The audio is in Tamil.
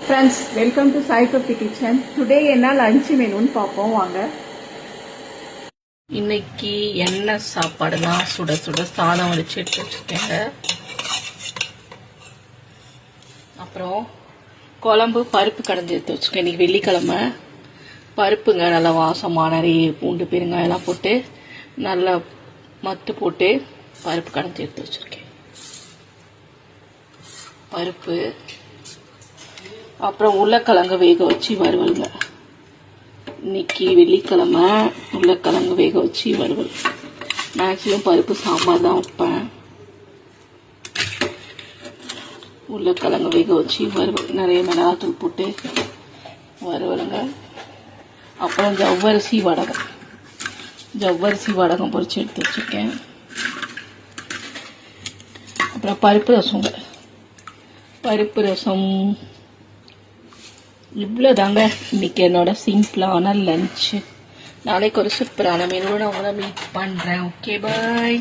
Friends, welcome to Sai Coffee Kitchen. Today என்ன லஞ்ச் மெனுன்னு பார்ப்போம் வாங்க. இன்னைக்கு என்ன சாப்பாடுலாம் சுட சுட சாதம் வடிச்சு எடுத்து வச்சுருக்கேங்க. அப்புறம் குழம்பு பருப்பு கடைஞ்சி எடுத்து வச்சுருக்கேன். இன்னைக்கு வெள்ளிக்கிழமை பருப்புங்க நல்லா வாசமாக நிறைய பூண்டு பெருங்காயெல்லாம் போட்டு நல்லா மத்து போட்டு பருப்பு கடைஞ்சி எடுத்து வச்சுருக்கேன். பருப்பு அப்புறம் உருளைக்கிழங்கு வேக வச்சு வறுவலுங்க. இன்னைக்கு வெள்ளிக்கிழமை உருளைக்கிழங்கு வேக வச்சு வறுவல். மேக்ஸிமம் பருப்பு சாம்பார் தான் வைப்பேன். உருளைக்கிழங்கு வேக வச்சு வறுவல், நிறைய மிளகாத்தூள் போட்டு வறுவலுங்க. அப்புறம் ஜவ்வரிசி வடகம் பொரிச்சு எடுத்து வச்சுருக்கேன். அப்புறம் பருப்பு ரசம் இவ்வளோதாங்க இன்னைக்கு என்னோட சிம்பிளான லஞ்சு. நாளைக்கு ஒரு சூப்பரான மெனுவோட உங்களை மீட் பண்ணுறேன். Okay bye.